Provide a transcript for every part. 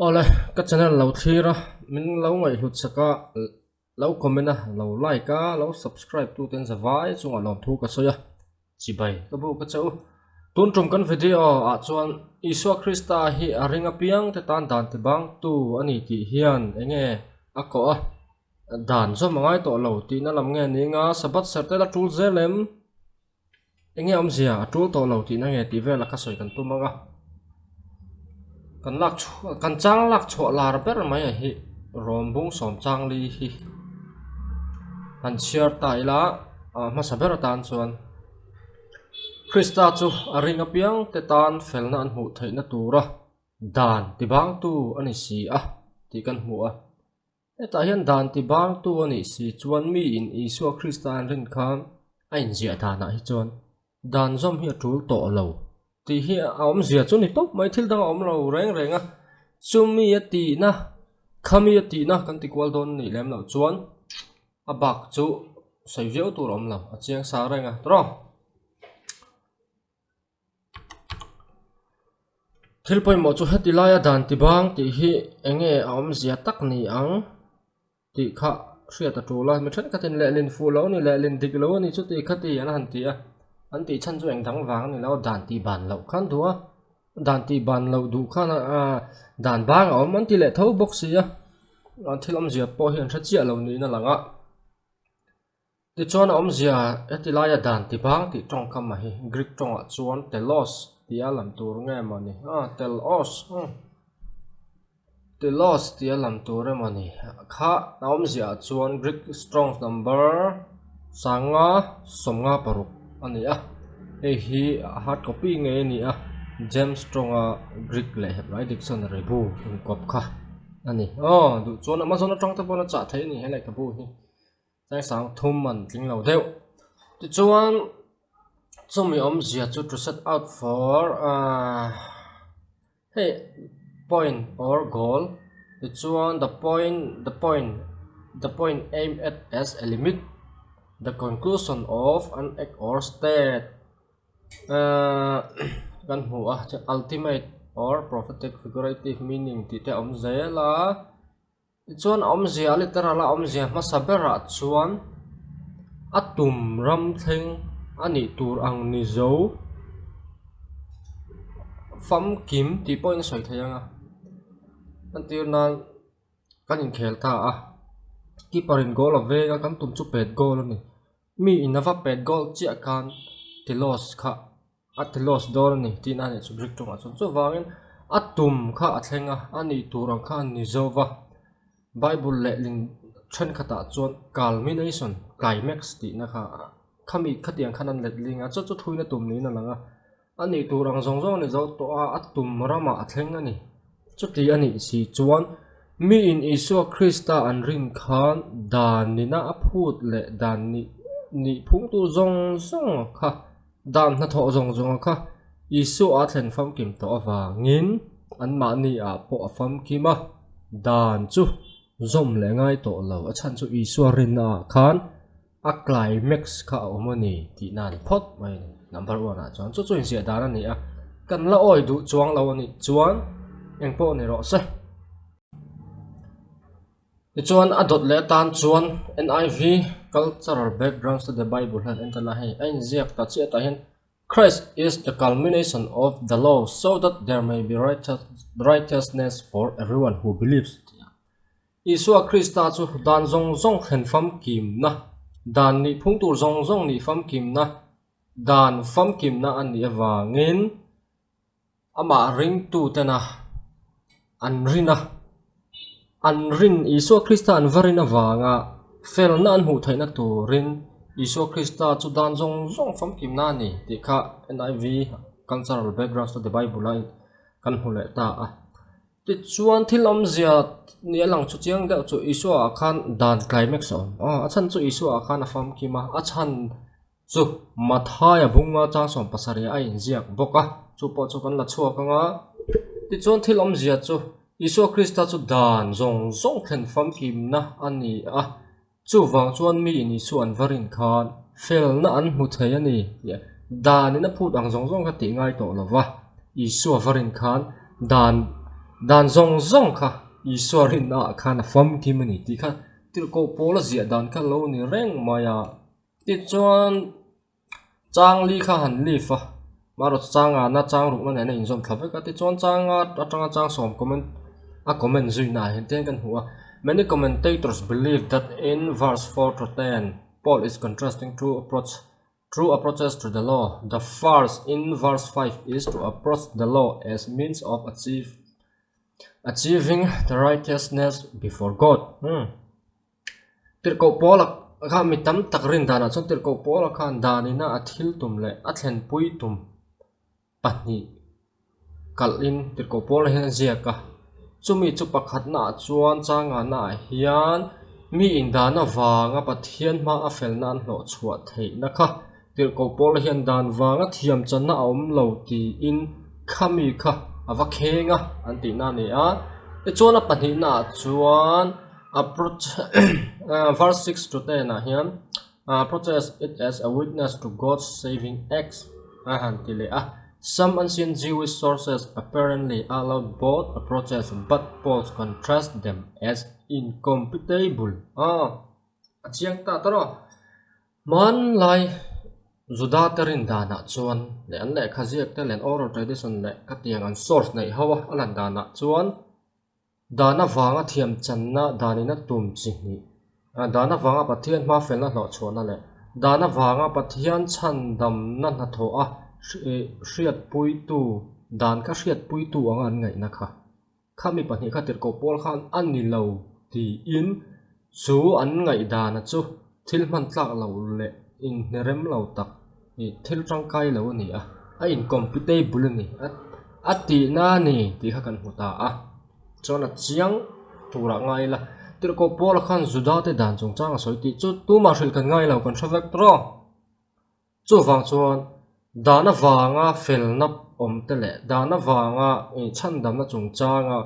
Ole, cái channel lâu thi ra, mình lâu ngày hụt saka, lâu comment à, lâu like à, lâu subscribe tu tên giả vãi, chung ở lòng thu cái số ya, chỉ bày cái bộ cái chỗ, tuần trong cái video à chuan Isua Christa hi aringa piang te tan dan te bang tu ani ti hian enge ako a dan zo mangai to lo ti na lam nge ni nga sabat sarte la tul zelem enge omzia tul to lo ti na nge ti ve la ka soi kan tu manga kan lak kan chang lak chho lar ber mai hi rom bung som chang li hi han share tai la ma saber tan chuan Krista chu aringa piang te tan felna an hu theina tura dan ti bang tu ani si a ti kan hu a eta hian dan ti bang tu ani si chuan mi in Isua Krista an rin khan a in zia ta na hi chuan dan zom hi tul to lo ti hi om zia chu ni top mai thil dang om lo reng reng a chumi ati na khami ati na kan ti kwal don ni lem lo chuan a bak chu sai veu tur om lo a chiang sa renga tro thil poi mo chu heti laya dan ti bang ti hi enge om zia tak ni ang ti kha hria ta tu la me that ka tin le lin fu lo ni le lin dik lo ni chu ti kha ti an han ti a an ti chan chu eng dang wang ni lo dan ti ban lo khan duwa dan ti ban lo du khan a dan bang om an ti le tho box ya an thil om zia po hian tha chia lo ni na langa ti chuan om zia heti laya dan ti bang ti tong kam ma hi greek tong a chuan telos tia lam tur nge mani telos tia lam tur mani kha naom zia chuan Greek strong number sanga somnga paruk ani a hi hard copy nge ni a James Strong a Greek le right dictionary bu in kop kha ani du chuan amazon atang ta pona cha thei ni hele ka bu hi sai sang thum man tling lo deu ti chuan so mi om zia chu to set out for hey point or goal it's one the point aimed at as a limit the conclusion of an act or state kan hu ultimate or prophetic figurative meaning ti te om zela chuan om zia literal om zia ma sabera chuan atum ram theng ani tur ang ni zo fam kim ti point soi thayanga antir nan kanin khel ta a keeperin goal ave ga kan tum chu pet goal ni mi inava pet goal chi akan telos kha atelos dor ni tin ani chu brick tonga chu wangin atum kha athenga ani turang kha ni zova bible le lin thren khata chuan culmination climax ti na kha khami khatiang khanan let linga chu thuina tum ni na langa ani turang zong zong ni zo to a atum rama athenga ni chu ti ani si chuan mi in Isua Krista an rin khan dan ni na aphut le dan ni phung tu zong zong kha dan na tho zong zong kha Isu a thlen fam kim to awangin an ma ni a po fam kima dan chu zom le ngai to lo a chan chu Isua rin a khan a climax kha omani ti nan phot mai number 1 a chon chu chu in sia dan ani a kan la oi du chuang lo ani chuan eng po ni ro se ti chuan adot le tan chuan NIV cultural backgrounds to the Bible han entala hai ein ziak ta che ta hin Christ is the culmination of the law so that there may be righteousness for everyone who believes. Isua Krista chu dan zong zong hen fam kim na dan ni phung tur zong zong ni fam kim na dan fam kim na an ni awangin ama ring tu tena an rin Isua Krista an varin awanga fel na an hu thaina turin Isua Krista chu dan zong zong fam kim na ni ti kha NIV cultural backgrounds to the Bible line kan hu le ta a ti chuan thil om zia ni alang chu chiang da chu Isua khan dan climax on a chan chu Isua khan a fam kima a chan chu mathaya bunga cha som pasari a in ziak boka chu po chu kan la chuak anga ti chuan thil om zia chu Isua Krista chu dan zong zong thlen fam kim na ani a chu wang chuan mi in Isu an varin khan fel na an hu thei ani dan na phut ang zong zong ka ti ngai to lova Isu varin khan dan dan zong zong kha iswarin a khana fam kimani ti kha tir ko pola zia dan kha lo ni reng maya ti chuan chang li kha han li fa maro changa na chang ru na in zom thlawe ka ti chuan changa atanga chang som comment zui na hen ten kan huwa. Many commentators believe that in verse 4 to 10 Paul is contrasting true approaches to the law. The first in verse 5 is to approach the law as means of achieving the righteousness before God. Tirko Paul kha mi tam takrin dana chon tirko Paul khan danina athil tum le athlen pui tum pani kalin tirko Paul hen ziaka chumi chu pakhat na chuan changa na hian mi indana wanga pathian ma a felna an hlo chhuat thei na kha tirko Paul hian dan wanga thiam channa om lo ti in khami kha awa khenga anti na ni a e chona pani na chuan approach verse 6 to 10 na hian approaches it as a witness to God's saving acts hantile some ancient Jewish sources apparently allowed both approaches, but Paul contrasts them as incompatible. Chiang ta taro man lai Juda terin dana chuan le an le khaziak te len oral tradition le katiang an source nei hawa alan dana chuan dana wanga thiam channa danina tum chi ni dana wanga pathian ma felna hlo chhona le dana wanga pathian chandam na na tho a hriat pui tu dan ka hriat pui tu anga an ngai na kha khami pahnih kha tir ko Paul khan an ni lo ti in chu an ngai dana chu thil man tlak lo le in nerem lo tak ni thil tangkai lo ni a incompatible ni ati na ni ti kha kan huta chona chiang tura ngai la tir ko Paul khan Juda te dan chung chang soi ti chu tu ma hril kan ngai lo kan thawek tro chu wang chuan dana wanga felna om tele dana wanga chandam na chung changa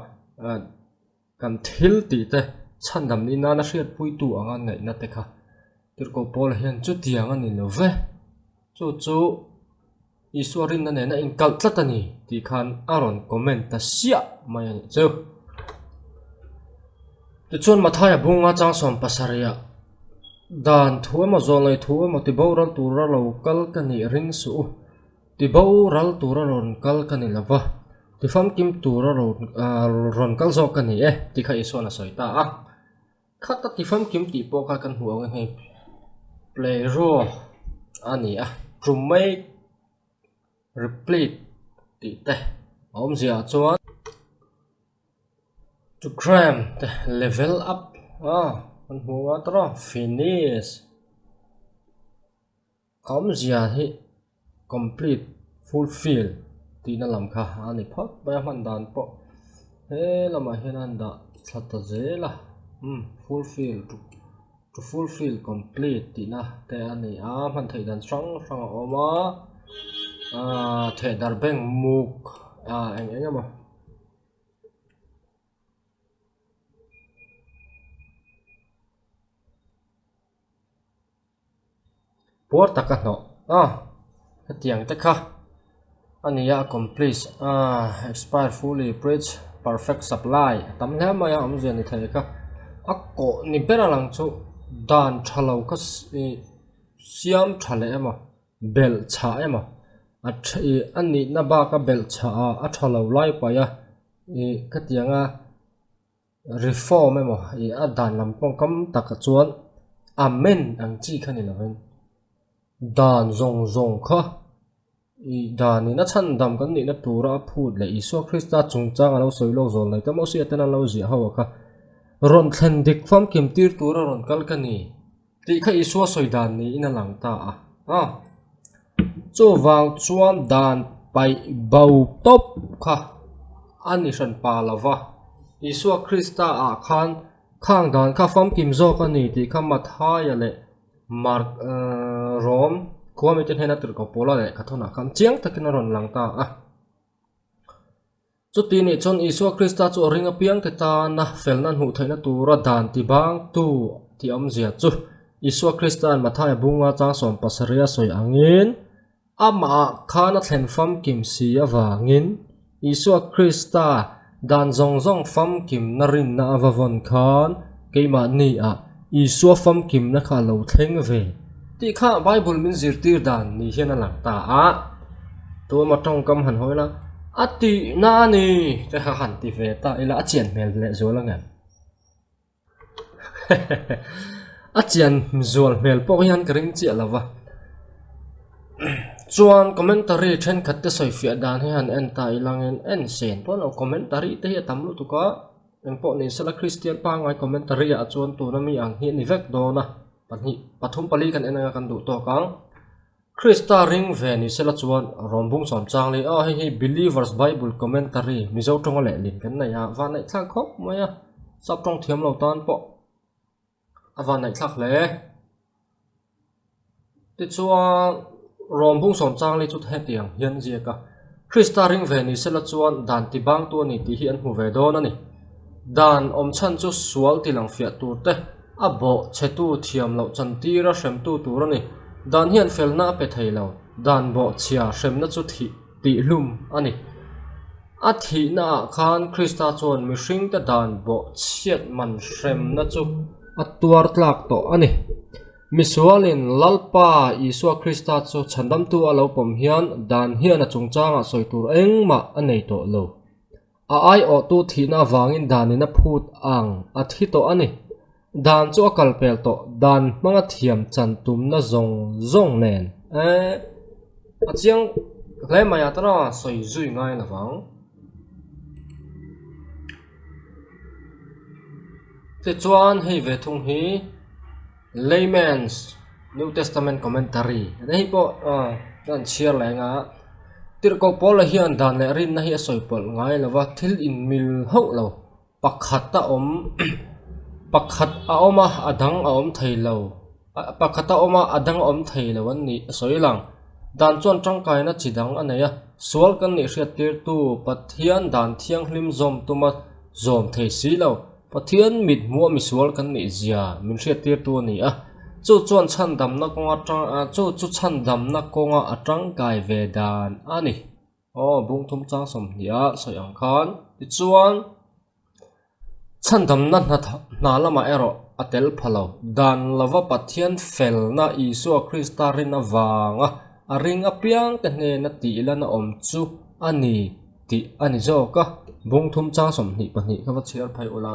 kan thil ti te chandam ni na hriat pui tu anga ngai na te kha tir ko Paul hian chu tiang ani lo ve chu iswarin na ne na in kal tlatani ti khan aron comment ta sia mai ani chu ti chun mathaya bunga chang som pasaria dan thuama zolai thuama ti boral tura lo kal kani ring su ti boral tura ron kal kani lava ti fam kim tura ron kal zo kani ti kha isona soita khata ti fam kim ti po kha kan huang he play ro ani to make replete ti te om zia chuan to cram the level up kan huwa tro finish om zia hi complete fulfill ti na lam kha ani phot ba man dan po he lama hian da thata zela fulfill to fulfill complete ti na te ani man thei dan sang oma the dar beng muk eng ma por takano tiang te kha ania complete expire fully bridge perfect supply tam le ma ya om je ni thai kha akko ni bera lang chu dan thalo ka siam thale ema bel cha ema ani na ba ka bel cha a thalo lai pa ya ka tianga reform ema a dan lam pong kam tak chuan amen ang chi khani lawen dan zong kha dan ni na chandam kan ni na tura phut le iso Krista chung chang alo soilo zol lai ka mo si atana lo ji hawa kha ron thlen dik fam kim tir tura ron kal kani ti kha iso soidan ni ina lang ta chu wang chuan dan pai bau top kha ani san pa lawa iso Krista khan khang dan kha fam kim zo kani ti kha mathaya le mark rom kuami ten hena tur ko pola le kathona kham chiang takin ron lang ta chu ti ni chon isu Krista chu ringa piang te ta na felnan hu thaina tura dan ti bang tu ti om zia chu isu Krista an mathai bunga chang som pasaria soi angin ama khana thlen fam kim si awangin isu Krista dan zong zong fam kim na rin na avavon khan keima ni a isua fam kim na kha lo thleng ve ti kha bible min zirtir dan ni hian alang ta a to ma tong kam han hoila ati na ni te kha han ti ve ta ila achian mel le zola ngan achian zol mel po hian kring chi alawa chuan commentary then khat te soi fia dan hian en ta ilangin en sen pon o commentary te hi tamlu tuka en po ni sala christian pa ngai commentary a chuan tu na mi ang hi ni vek do na pathum pali kan enanga kan du to kang Krista ring ve ni sala chuan rombung som chang le a hi believers bible commentary mi zo tong le lin kan na ya wa nai thak khop maya sap tong thiam lo tan po awa nai thak le ti chuan rombung som chang le chut he tiang hian zia ka Krista ring ve ni sala chuan dan ti bang tu ni ti hi an hu ve do na ni dan om chan chu sual ti lang fia tur te abo chetu thiam lo chan ti ra shem tu tur ani dan hian felna pe thei lo dan bo chia shem na chu thi ti hlum ani a thi na khan Krista chuan mi hring te dan bo chiat man shem na chu atuar tlak to ani misualin lalpa isua Krista chu chandam tu alo pom hian dan hian a chungchanga soitur engma anei to lo a ai o tu thina wangin danina phut ang a thi to ani dan chu akal pel to dan manga thiam chan tum na zong zong nen a chiang hle maya tara soi zui ngai na wang te chuan hei ve thung hi layman's New Testament commentary nei po dan share la nga tir ko pol hian dan le rin na hi soi pol ngai lawa thil in mil ho lo pakhata om pakhat a oma adang a om thei lo pakhata oma adang om thei lo an ni soi lang dan chon tang kai na chidang anaya sual kan ni hriat tir tu pathian dan thiang hlim zom tuma zom thei si lo pathian mit mu mi sual kan ni zia min hriat tir tu ni a chu chuan chan dam na konga tang chu chan dam na konga atang kai ve dan ani bung thum chang som ya soyang khan ti chuan chan dam na lama ero atel phalo dan lava pathian fel na isu Krista rin awanga aring apiang te ne na ti la na om chu ani ti ani zo ka bung thum chang som ni pani ka wa chiar phai ola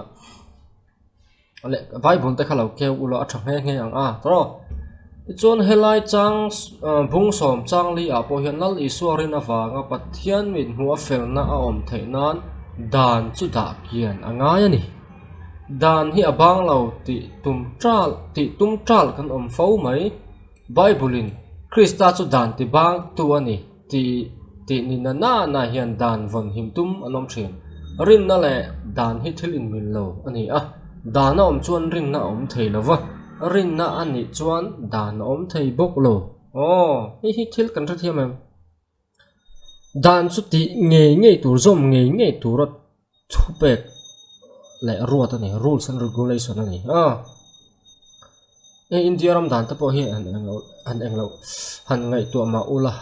ale bible te khalo ke ulo a thang nge ang a tro chon helai chang bung som chang li a po hian lal isuarin awanga pathian min hua felna a om theinan dan chu da kian angai ani dan hi abang lo ti tum tral kan om fo mai bible in Krista chu dan ti bang tu ani ti ni na hian dan von him tum anom thin rin na le dan hi thil in min lo ani a dan om chuan rin na om thei lova rin na ani chuan dan om thei bok lo hi thil kan ra thiam em dan chu ti nge tur zom nge tur chupek le ruat ani rules and regulation ani India ram dan ta po hi an englo han ngai tu ma ula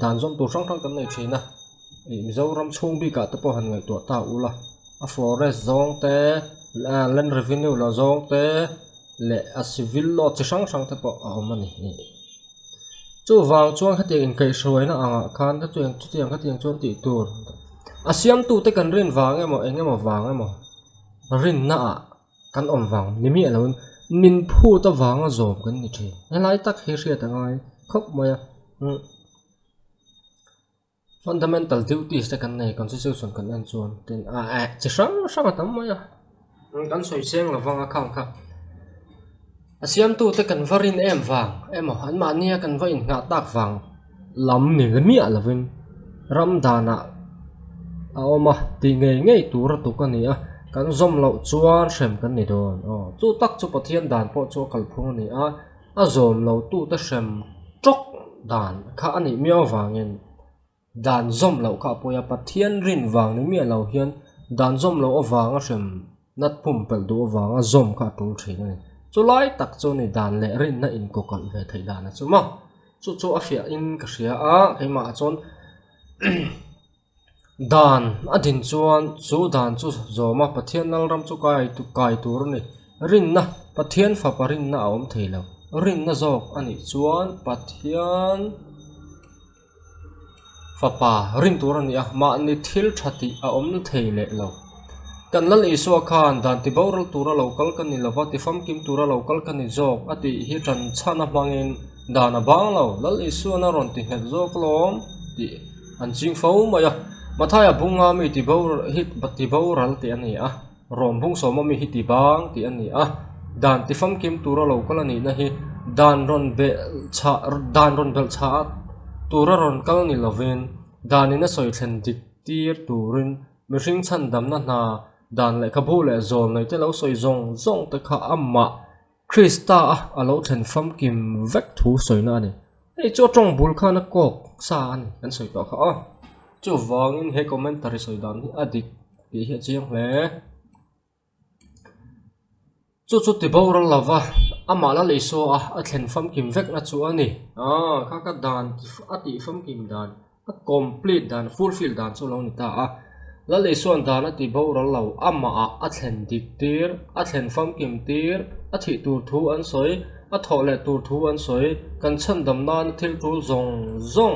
dan zom tu sang kan nei thina Mizoram chung bi ka ta po han ngai tu ta ula a forest zong te land revenue la zong te le a civil law chi sang te po mani chu wang chuang khatiang in kai shroi na anga khan ta chuang khatiang chuan ti tur asiam tu te kan rin wang emo engemo wang emo rin na kan om wang nimi alon min phu ta wang a zom kan ni the helai tak he hria ta ngai khop moya fundamental duties te kan nei constitution kan an chuan tin chi sang tam moya kan soi seng la wang a khang kha asiam tu te kan varin em wang emo an ma nia kan va in nga tak wang lam ni kan mi alavin ram dana oma ti nge tu ra tu kan ni a kan zom lo chuan shem kan ni don chu tak chu pathian dan po chu kalphung ni a zom lo tu ta shem chok dan kha ani miaw wangin dan zom lo kha poya pathian rin wang ni mi lo hian dan zom lo awanga shem nat phum pel du awanga zom kha tul thin ni chu lai tak chu ni dan le rin na in ko kal ve thei dan chu ma chu afia in ka hria a keima chon dan adin chuan chu dan chu zoma pathian nal ram chu kai tur ni rin na pathian fa parin na om theilo rin na zok ani chuan pathian fa pa rin tur ani a ma ni thil thati a om theile lo kan lal iswa khan dan ti boral tura local kan ni lova ti fam kim tura local kan ni zok ati hi tran chana mangin dana bang lo lal iswa na ron ti het zok lom ti an ching fo maya mathaya bunga mi ti bor hit bati boral ti ani a rom bung so ma mi hi ti bang ti ani a dan ti fam kim tura local ani na hi dan ron bel cha tura ron kal ni lovin dan ina soi thlen dik tir turin mi ring chan dam na na dan le khabu le zol nei te lo soi zong te kha amma krista alo thlen fam kim vek thu soi na ni ei cho tong bul kha na kok sa ani kan soi to kha chu wangin he commentary soi dan ni adik ti he chiang le chu ti boral lava ama la le so a thlen fam kim vek na chu ani kha ka dan ati fam kim dan a complete dan fulfill dan chu lo ni ta la le so dan ati boral lo ama a thlen dik tir a thlen fam kim tir a thi tur thu an soi a thole tur thu an soi kan chan dam nan thil tu zong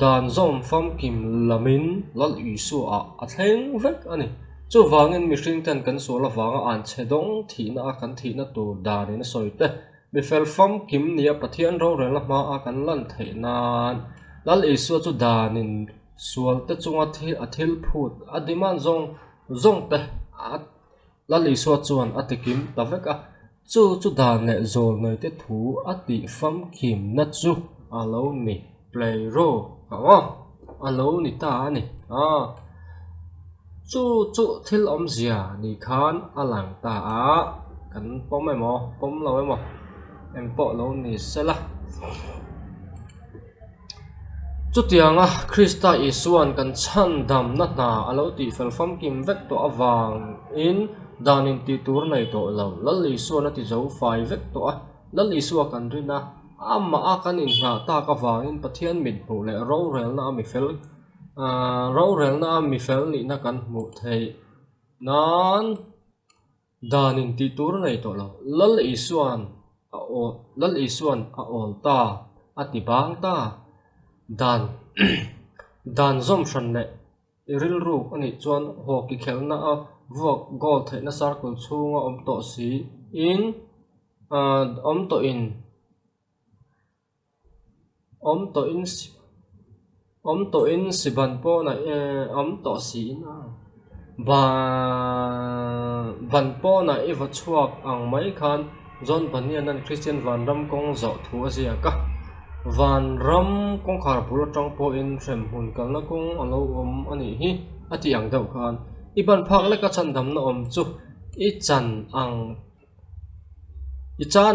dan zom fam kim lamin lal isu a thleng vek ani chu wangin mi hring ten kan so la wanga an chedong thina kan thina tur dan in soite mi fel fam kim nia pathian ro rel ma a kan lan theinan lal isu chu danin sual te chunga a thil phut a diman zong te lal isu chuan atikim taveka chu dan le zol nei te thu ati fam kim na chu alo ni play ro alo ni ta ni chu thil om zia ni khan alang ta kan pom mai mo pom lo mo em po lo ni sela chu tianga krista isuan kan chan dam na alo ti fel fam kim vek to awang in danin ti tur nei to lo lal isuan ati zo fai vek to lal isua kan rina amma a kan in na ta ka wangin pathian mit bu le ro rel na mi fel ni na kan mu thei nan danin ti tur nei to lo lal isuan a ol ta ati bang ta dan zom shan ne ril ru ani chuan ho ki khelna a vok gol theina circle chunga om to si in om to in siban po na om to si na ban po na iwa chuak ang mai khan John Banian and Christian Van Ram kong zo thu asia ka Van Ram kong khar pula tang po in rem hun kal na kong alo ani hi ati ang dau khan iban phak le ka chan dam na chu i chan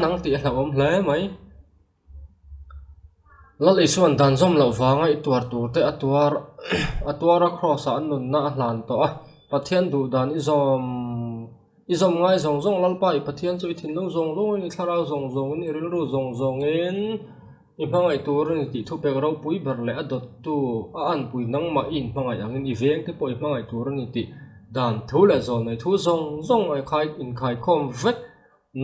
ang ti la hle mai lal isuan dan zom lo wanga i tuar tur te atuara cross an nun na hlan to pathian du dan izom ngai zong lalpa i pathian chu i thin zong ni thlarau zong ni ril ru zong in i hmangai tur ni ti thu pek ro pui ber le adot tu an pui nang ma in hmangai angin i veng te poi hmangai tur ni ti dan thu le zol nei thu zong ai khai khom vek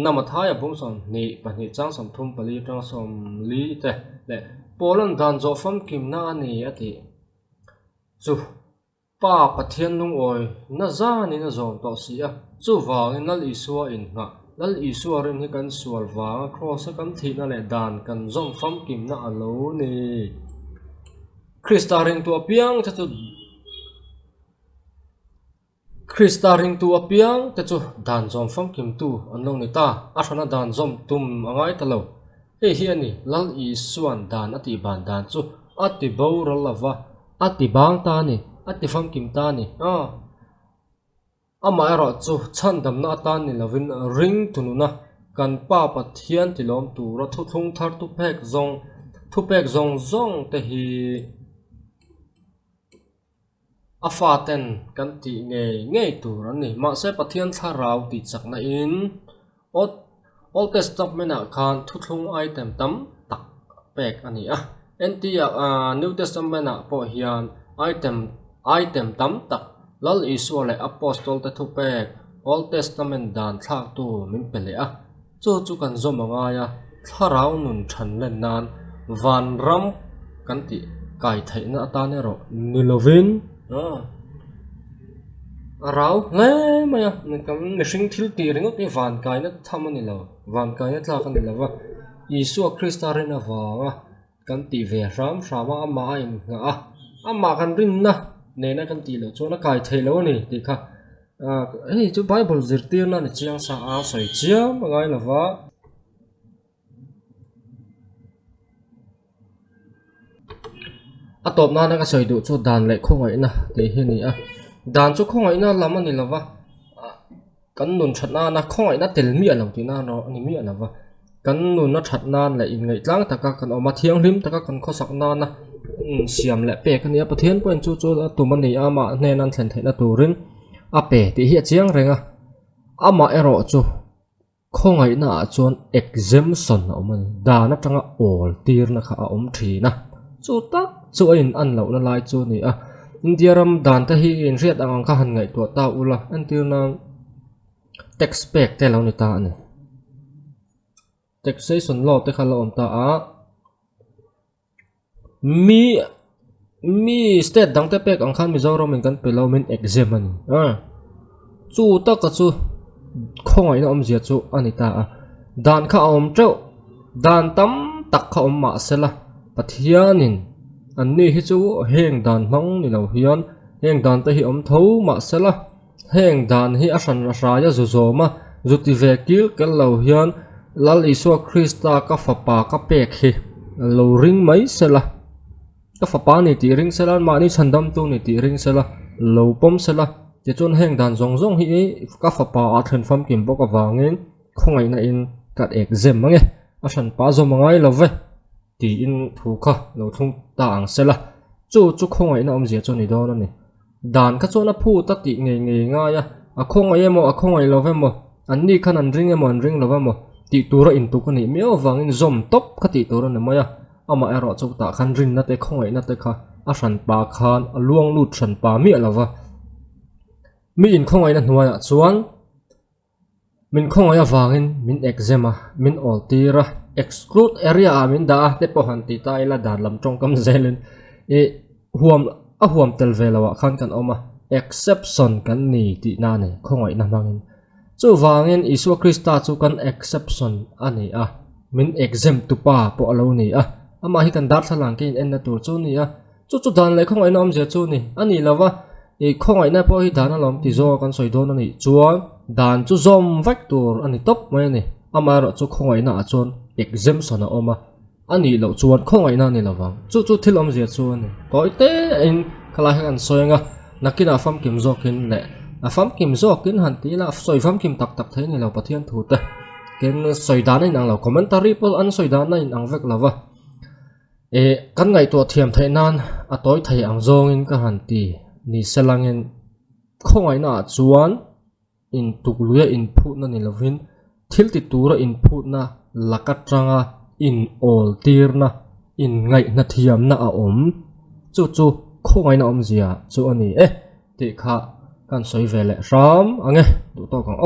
namathaya bungson ni pani chang som thum pali tang som li te le polan dan zo fam kim na ani ati chu pa pathian lung oi na za ni na zom to si chu wang nal isua in nga lal isua rin hi kan sual wang cross kan thi na le dan kan zom fam kim na alo ni krista ring tu apiang te chu dan zom fam kim tu anlo ni ta athana dan zom tum angai talo hi ani lal isuan dan ati ban dan chu ati boral lava ati bang ta ni ati fam kim ta ni ama ero chu chan dam na ta ni lovin ring tununa kan pa pathian tilom tu ra thu thung thar tu pek zong te hi afaten kan ti nge tur ani ma se pathian tharau ti chakna in Old Testament khan thuthung item tam tak pek ani New Testament po hian item item tam tak lal isu le apostol te thu pek Old Testament dan thak tu min pele a chu kan zo manga ya tharau nun than len nan van ram kan ti kai thai na ta ne ro nilovin rau nge maya kam mishing thil ti ringot ni van kai na thamani lo van kai na thla kan lawa isu Christa rin awa kan ti ve ram sama ama in nga ama kan rin na ne na kan ti lo chu na kai thai lo ni ti kha hey chu Bible zirtir na ni chiang sa a soi chiam mangai lawa atop na na ka soi du chu dan le khongai na te hi ni a dan chu khongai na lama ni lawa kan nun thatna na khongai na tel mi alo ti na no ni mi alawa kan nun na thatna le in ngai tlang taka kan oma thiang lim taka kan khosak na na siam le pe kan ya pathian point chu tu man ni ama ne nan thlen thai na turin ape ti hi chiang renga ama ero chu khongai na chon exemption omani da na tanga ol tir na kha om thi na chu tak chu in an lo na lai chu ni a India ram dan ta hi in riat ang ka han ngai to ta ula until na text spec te lo ni ta ni taxation law te khala om ta a mi state dang te pek ang khan Mizoram min kan pelo min exam ani chu ta ka chu khongai na om zia chu ani ta a dan kha om treu dan tam tak kha om ma sela pathianin anni hi chu heng dan mang ni lo hian heng dan te hi om tho ma sela heng dan hi a san ra ya zu zo ma zuti vekil kel lo hian lal isu Christa ka fapa ka pek hi lo ring mai sela ka fapa ni ti ring sela ma ni chandam tu ni ti ring sela lo pom sela ti chon heng dan zong zong hi ka fapa a then fam kim bo ka wangin khongai na in kat exam mange a san pa zo mangai lo ve ti in thu kha lo thung ta ang sela chu khongai na om zia chu ni do na ni dan ka chona phu ta ti nge nga ya a khongai mo a khongai lo ve mo an ni khan an ring mo an ring lo mo ti tura in tu ka ni meo wangin zom top ka ti tura na maya ama ero chu ta khan rin na te khongai na te kha a san pa khan a luang lut san pa mi alawa mi in khongai na hnuaya chuan min khongai awangin min exam a min all tira exclude area a min da te po han ti ta ila dan lam tong kam zelin huam tel velawa khan kan oma exception kan ni ti na ne khongai na mangin chu wangin isu Christa chu kan exception ani a min exam tu pa po alo ni a ama hi kan dar thalang ke en na tur chu ni a chu dan le khongai na om je chu ni ani lawa e khongai na po hi dan alom ti zo kan soi don ani chuan dan chu zom vek tur ani top mai ni ama ro chu khongai na a chon exemption a oma ani lo chuan khongai na ni lawang chu thil om je chu ani toite in khala han soinga nakina fam kim zo kin le a fam kim zo kin han ti la soi fam kim tak thai ni lo pathian thu te ken soi dan in ang lo commentary pol an soi dan na in ang vek lawa e kan ngai to thiam thai nan a toi thai ang zong in ka han ti ni selangin khongai na chuan in tukluya in phut na ni lovin thil ti tura in phut na lakatranga in all tir na in ngai na thiam na a om chu khongai na om zia chu ani ti kha kan soi vele ram ange tu to kang